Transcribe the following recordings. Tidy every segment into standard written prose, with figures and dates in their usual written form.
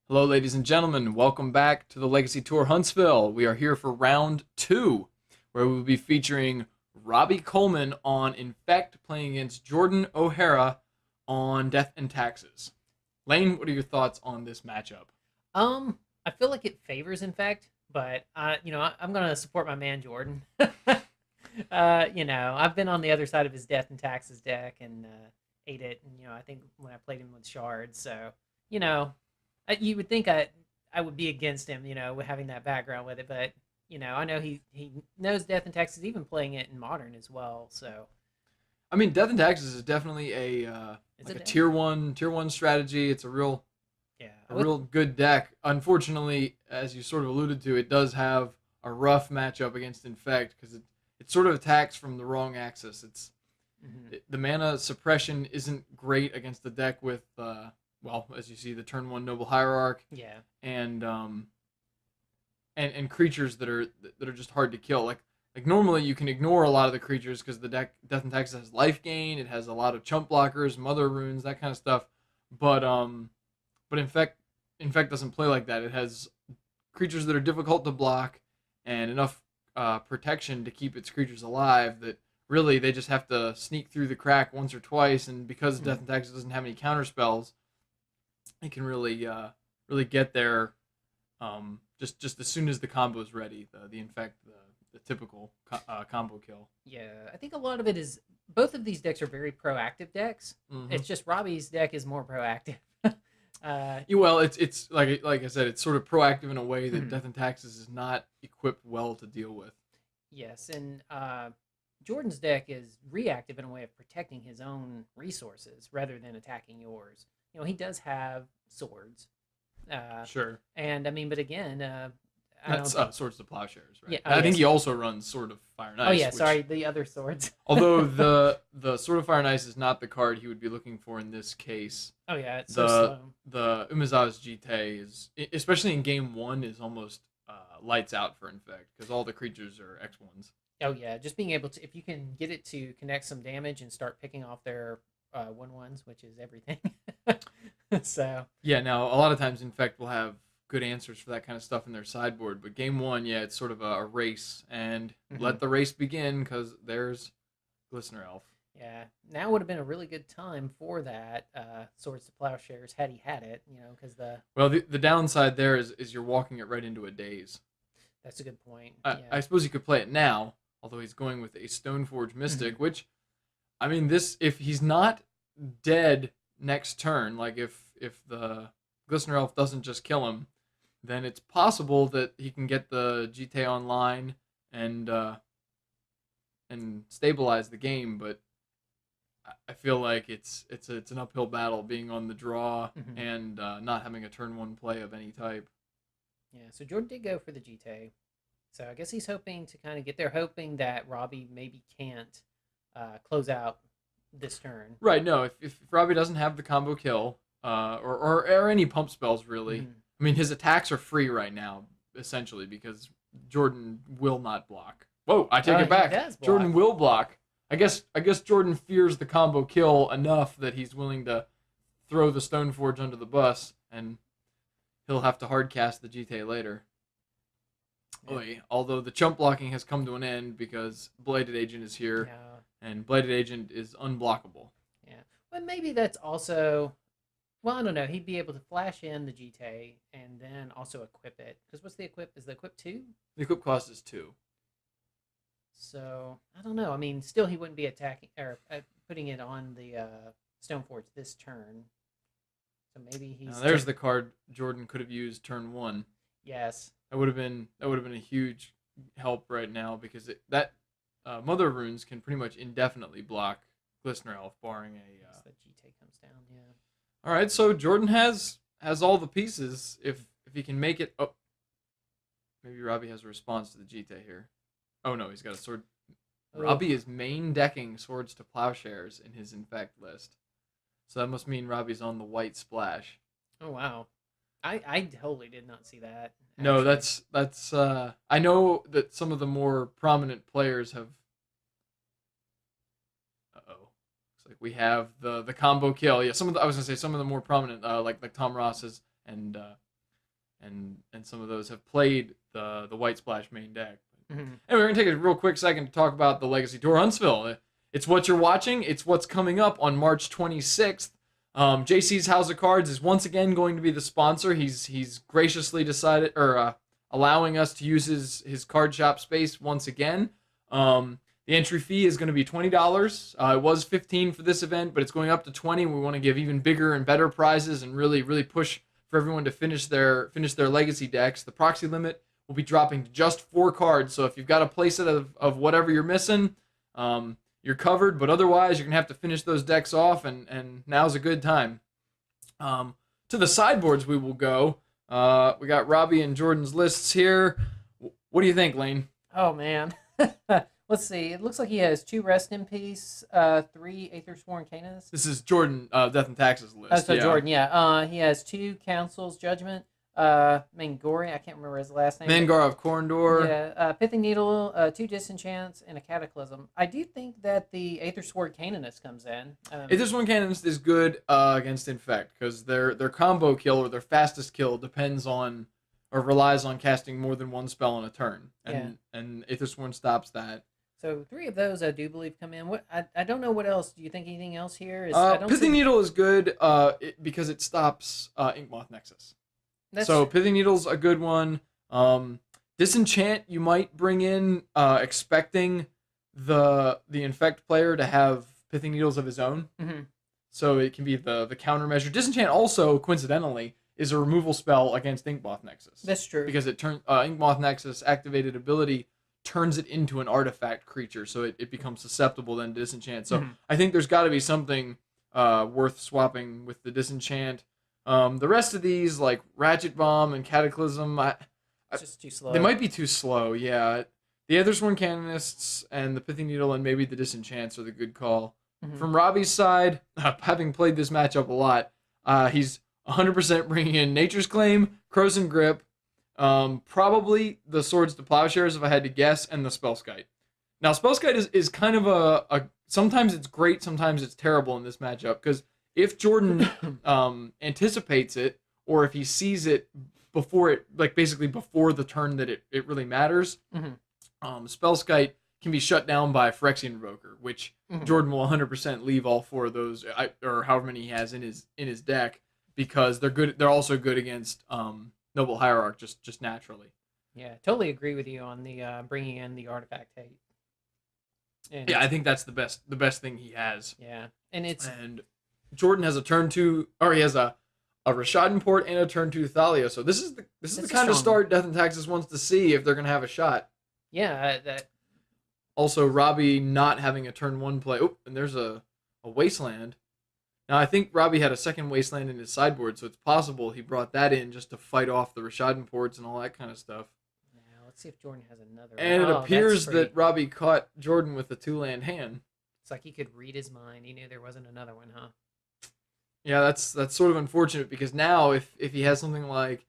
Hello, ladies and gentlemen. Welcome back to the Legacy Tour Huntsville. We are here for round two, where we will be featuring Robbie Coleman on Infect playing against Jordan O'Hara on Death and Taxes. Lane, what are your thoughts on this matchup? I feel like it favors Infect, but I'm gonna support my man Jordan. I've been on the other side of his Death and Taxes deck and ate it, and I think when I played him with shards, so you know, you would think I would be against him, with having that background with it, but I know he knows Death and Taxes, even playing it in modern as well. So I mean, Death and Taxes is definitely is like a it? tier one strategy. It's a real Yeah, a real good deck. Unfortunately, as you sort of alluded to, it does have a rough matchup against Infect because it sort of attacks from the wrong axis. The mana suppression isn't great against the deck with well, as you see, the turn one Noble Hierarch yeah. and and creatures that are just hard to kill. Like normally you can ignore a lot of the creatures because the deck Death and Taxes has life gain. It has a lot of chump blockers, mother runes, that kind of stuff. But Infect doesn't play like that. It has creatures that are difficult to block and enough protection to keep its creatures alive that really they just have to sneak through the crack once or twice. And because Death and Taxes doesn't have any counter spells, it can really get there just as soon as the combo is ready. The Infect the typical combo kill. Yeah, I think a lot of it is both of these decks are very proactive decks. Mm-hmm. It's just Robbie's deck is more proactive. Yeah, well, it's like I said, it's sort of proactive in a way that Mhm. Death and Taxes is not equipped well to deal with. Yes, and Jordan's deck is reactive in a way of protecting his own resources rather than attacking yours. He does have swords, uh, Sure. and I mean, but again, I don't That's think. Swords to Plowshares, right? Yeah. Oh I think yes. he also runs Sword of Fire and Oh yeah. Ice, Sorry, which the other swords. although the Sword of Fire and Ice is not the card he would be looking for in this case, Oh yeah, it's so the slow. the Umaza's Jite is especially in game one is almost lights out for Infect because all the creatures are X ones. Oh yeah, just being able to, if you can get it to connect some damage and start picking off their one ones, which is everything. So Yeah, now a lot of times Infect will have good answers for that kind of stuff in their sideboard, but game one, yeah, it's sort of a race, and mhm. let the race begin because there's Glistener Elf. Yeah, now would have been a really good time for that swords to plowshares had he had it. Because Well, the downside there is you're walking it right into a daze. that's a good point. I Yeah. suppose you could play it now, although he's going with a Stoneforge Hmm. Mystic, which I mean, this if he's not dead next turn, like if the Glistener Elf doesn't just kill him, then it's possible that he can get the GT online and stabilize the game. But I feel like it's an uphill battle being on the draw Hmm. and not having a turn one play of any type. Yeah. So Jordan did go for the GTA. So I guess he's hoping to kind of get there, hoping that Robbie maybe can't close out this turn. Right? No, if Robbie doesn't have the combo kill, or any pump spells really. Hmm. I mean, his attacks are free right now, essentially, because Jordan will not block. Whoa, I take it He back. does Jordan block. will block. I guess Jordan fears the combo kill enough that he's willing to throw the Stoneforge under the bus, and he'll have to hardcast the GTA later. Yeah. Oy. Although the chump blocking has come to an end because Bladed Agent is here, Yeah. and Bladed Agent is unblockable. Yeah. But maybe that's also, well, I don't know. He'd be able to flash in the GTA and then also equip it. Because what's the equip? Is the equip two? The equip cost is 2. So I don't know. I mean, still he wouldn't be attacking or putting it on the Stoneforge this turn. So maybe Now he's there's just the card Jordan could have used turn one. yes. That would have been a huge help right now because that Mother Runes can pretty much indefinitely block Glistener Elf, barring a. Yes, the GTA comes down. Yeah. All right, so Jordan has all the pieces if he can make it. Oh, maybe Robbie has a response to the GTA here. Oh no, he's got a sword. Oh. Robbie is main decking Swords to Plowshares in his Infect list, so that must mean Robbie's on the white splash. Oh wow. I totally did not see that No, actually. that's. I know that some of the more prominent players have. Oh, looks like we have the combo kill. Yeah, some of the, I was gonna say some of the more prominent, like Tom Ross's and and some of those have played the White Splash main deck. Mm-hmm. And we're going to take a real quick second to talk about the Legacy Tour Huntsville. It's what you're watching. It's what's coming up on March 26th. JC's House of Cards is once again going to be the sponsor. He's graciously decided, or allowing us to use his card shop space once again. The entry fee is going to be $20. It was $15 for this event, but it's going up to $20. We want to give even bigger and better prizes and really push for everyone to finish their Legacy decks. The proxy limit will be dropping to just 4 cards. So if you've got a playset of whatever you're missing, you're covered. But otherwise, you're going to have to finish those decks off, and now's a good time. To the sideboards we will go. We got Robbie and Jordan's lists here. What do you think, Lane? Oh, man. Let's see. It looks like he has 2 Rest in Peace, 3 Aethersworn Canaanists. This is Jordan, Death and Taxes list. Oh, so yeah. Jordan, yeah. He has 2 Council's Judgment, Mangori, I can't remember his last name. Mangar of Corndor. Yeah, Pithing Needle, 2 Disenchants, and a Cataclysm. I do think that the Aethersworn Canaanist comes in. Aethersworn Canaanist is good against Infect, because their combo kill, or their fastest kill, depends on, or relies on casting more than 1 spell in a turn. And Aethersworn stops that. So 3 of those I do believe come in. What I don't know what else. Do you think anything else here? Pithing Needle is good because it stops Inkmoth Nexus. Pithing Needle's a good one. Disenchant you might bring in expecting the Infect player to have Pithing Needles of his own. Mm-hmm. So it can be the countermeasure. Disenchant also, coincidentally, is a removal spell against Inkmoth Nexus. That's true. Because it turns Inkmoth Nexus activated ability turns it into an artifact creature, so it becomes susceptible then to disenchant. So I think there's got to be something worth swapping with the disenchant. The rest of these, like Ratchet Bomb and Cataclysm, it's just too slow. They might be too slow, yeah. The Aethersworn Canonists and the Pithing Needle and maybe the Disenchants are the good call. Mm-hmm. From Robbie's side, having played this matchup a lot, he's 100% bringing in Nature's Claim, Crows and Grip, probably the Swords to Plowshares if I had to guess, and the Spellskite. Now, Spellskite is kind of a sometimes it's great, sometimes it's terrible in this matchup, because if Jordan anticipates it, or if he sees it before it, like basically before the turn that it really matters, Spellskite can be shut down by Phyrexian Invoker, which Jordan will 100% leave all 4 of those, or however many he has in his deck, because they're good. They're also good against Noble Hierarch just naturally. Yeah, totally agree with you on the bringing in the Artifact Hate. And I think that's the best thing he has. Yeah, and Jordan has a turn 2, or he has a Rishadan Port and a turn 2 Thalia. So this is the kind of start Death and Taxes wants to see if they're going to have a shot. Yeah. Also, Robbie not having a turn 1 play. Oh, and there's a Wasteland. Now, I think Robbie had a second Wasteland in his sideboard, so it's possible he brought that in just to fight off the Rishadan Ports and all that kind of stuff. Now, let's see if Jordan has another. And it appears that Robbie caught Jordan with a 2-land hand. It's like he could read his mind. He knew there wasn't another one, huh? Yeah, that's sort of unfortunate, because now if he has something like,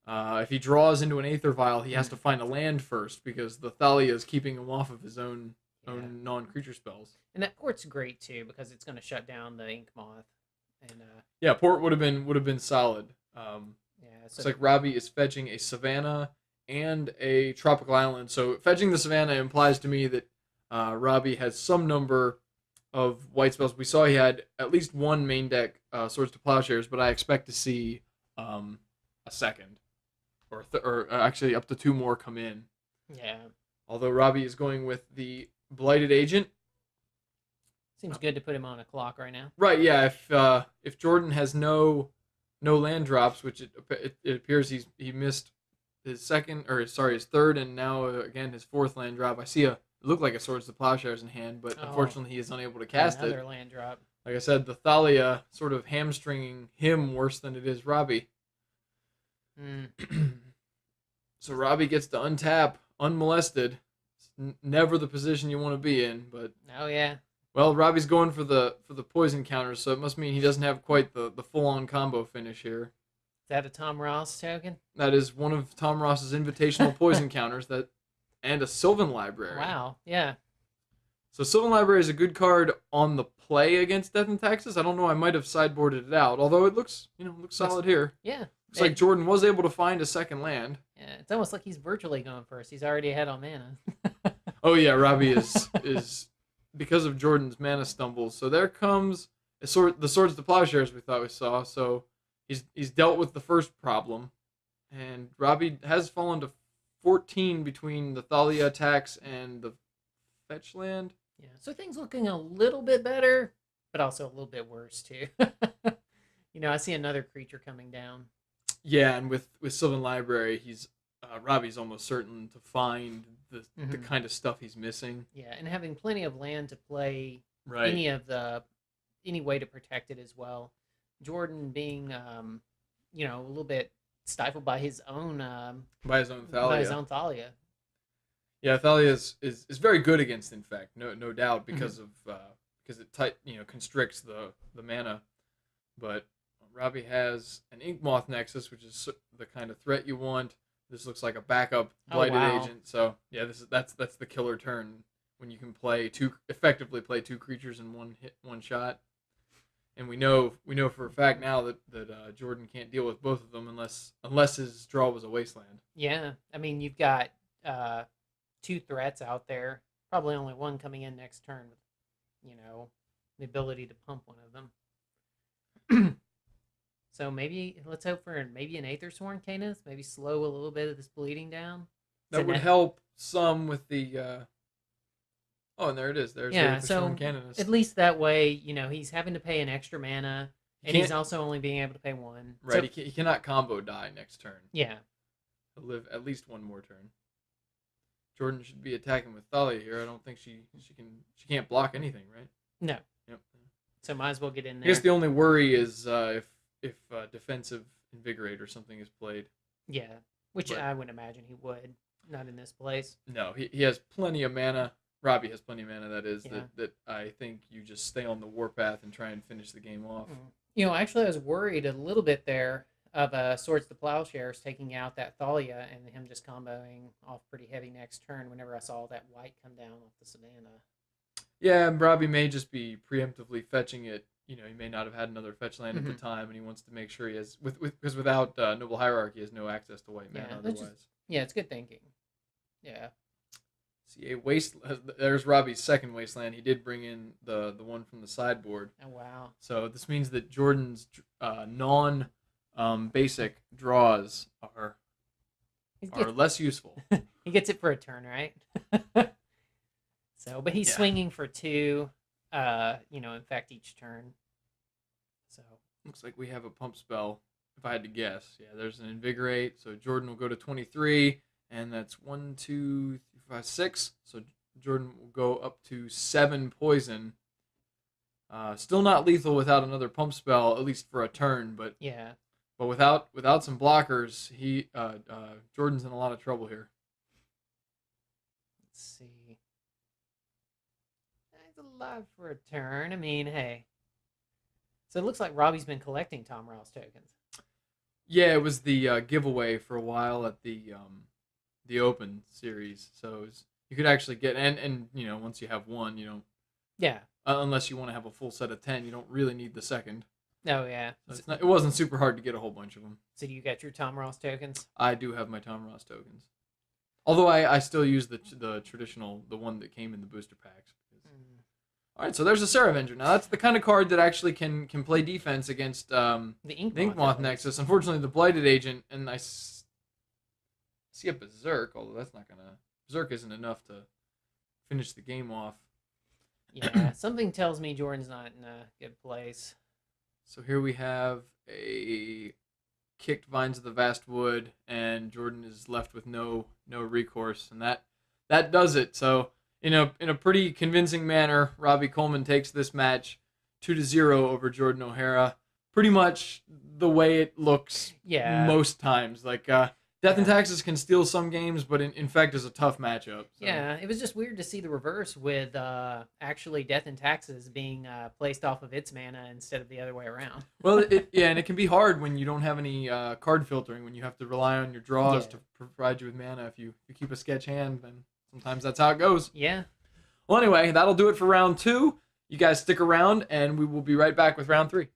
if he draws into an Aether Vial, he has to find a land first, because the Thalia is keeping him off of his own non-creature spells. And that port's great too, because it's going to shut down the Ink Moth. And port would have been solid. It's like Robbie is fetching a Savannah and a Tropical Island. So fetching the Savannah implies to me that Robbie has some number of white spells. We saw he had at least 1 main deck Swords to Plowshares, but I expect to see a second, or actually up to 2 more come in. Yeah. Although Robbie is going with the Blighted Agent. Seems good to put him on a clock right now. Right, yeah. If Jordan has no land drops, which it appears he missed his third, and now again his 4th land drop. I see it looked like a Swords to Plowshares in hand, but unfortunately he is unable to cast another land drop. Like I said, the Thalia sort of hamstringing him worse than it is Robbie. So Robbie gets to untap unmolested. It's never the position you want to be in, but well, Robbie's going for the poison counters, so it must mean he doesn't have quite the full-on combo finish here. Is that a Tom Ross token? That is one of Tom Ross's invitational poison counters, and a Sylvan Library. Wow, yeah. So Sylvan Library is a good card on the play against Death and Taxes. I don't know, I might have sideboarded it out, although it looks solid here. Yeah, Looks like Jordan was able to find a second land. Yeah, it's almost like he's virtually going first. He's already ahead on mana. Oh yeah, Robbie is because of Jordan's mana stumbles. So there comes the swords to plowshares we thought we saw. So he's dealt with the first problem, and Robbie has fallen to 14 between the Thalia attacks and the fetch land. Yeah, so things looking a little bit better, but also a little bit worse too. I see another creature coming down. Yeah, and with Sylvan Library, Robbie's almost certain to find the kind of stuff he's missing. Yeah, and having plenty of land to play Right. any way to protect it as well. Jordan being a little bit stifled by his own Thalia. Yeah, Thalia is very good against Infect, no doubt, because because it constricts the mana. But Robbie has an Inkmoth Nexus, which is the kind of threat you want. This looks like a backup blighted agent. So yeah, that's the killer turn when you can effectively play two creatures in one shot. And we know for a fact now that Jordan can't deal with both of them unless his draw was a wasteland. Yeah, I mean you've got two threats out there. Probably only one coming in next turn with, the ability to pump one of them. So maybe let's hope for maybe an Aethersworn Canis, maybe slow a little bit of this bleeding down. That would help some with the. Oh, and there it is. There's Aethersworn Canis. At least that way, he's having to pay an extra mana, and he's also only being able to pay one. Right, so, he cannot combo die next turn. Yeah. He'll live at least one more turn. Jordan should be attacking with Thalia here. I don't think she can't block anything, right? No. Yep. So might as well get in there. I guess the only worry is if defensive Invigorate or something is played. Yeah, which I would imagine he would. Not in this place. No, he has plenty of mana. Robbie has plenty of mana, that I think you just stay on the warpath and try and finish the game off. Actually I was worried a little bit there of Swords to Plowshares taking out that Thalia and him just comboing off pretty heavy next turn whenever I saw that white come down off the Savannah. Yeah, and Robbie may just be preemptively fetching it. He may not have had another fetch land at the time, and he wants to make sure he has because without Noble Hierarchy, he has no access to white mana otherwise. It's good thinking. Yeah. See, there's Robbie's second wasteland. He did bring in the one from the sideboard. Oh wow! So this means that Jordan's basic draws are less useful. He gets it for a turn, right? So, but he's swinging for two. Infect each turn. So looks like we have a pump spell. If I had to guess, there's an Invigorate. So Jordan will go to 23, and that's 1, 2, 3, 4, 5, 6. So Jordan will go up to 7 poison. Still not lethal without another pump spell, at least for a turn. But without some blockers, Jordan's in a lot of trouble here. Let's see. Alive for a turn. I mean, hey. So it looks like Robbie's been collecting Tom Ross tokens. Yeah, it was the giveaway for a while at the Open series. So you could actually get and once you have one, you don't. Yeah. Unless you want to have a full set of 10, you don't really need the second. Oh yeah. So it wasn't super hard to get a whole bunch of them. So you got your Tom Ross tokens? I do have my Tom Ross tokens. Although I still use the traditional, the one that came in the booster packs. All right, so there's a Seraph Avenger. Now that's the kind of card that actually can play defense against the Inkmoth Nexus. Unfortunately, the Blighted Agent, and I see a Berserk, although that's not gonna. Berserk isn't enough to finish the game off. Yeah, something tells me Jordan's not in a good place. So here we have a kicked Vines of the Vast Wood, and Jordan is left with no recourse, and that does it. So. In a pretty convincing manner, Robbie Coleman takes this match 2-0 over Jordan O'Hara. Pretty much the way it looks most times. Like Death and Taxes can steal some games, but Infect is a tough matchup. So. Yeah, it was just weird to see the reverse with actually Death and Taxes being placed off of its mana instead of the other way around. Well, and it can be hard when you don't have any card filtering, when you have to rely on your draws to provide you with mana. If you keep a sketch hand, then sometimes that's how it goes. Yeah. Well, anyway, that'll do it for round 2. You guys stick around, and we will be right back with round 3.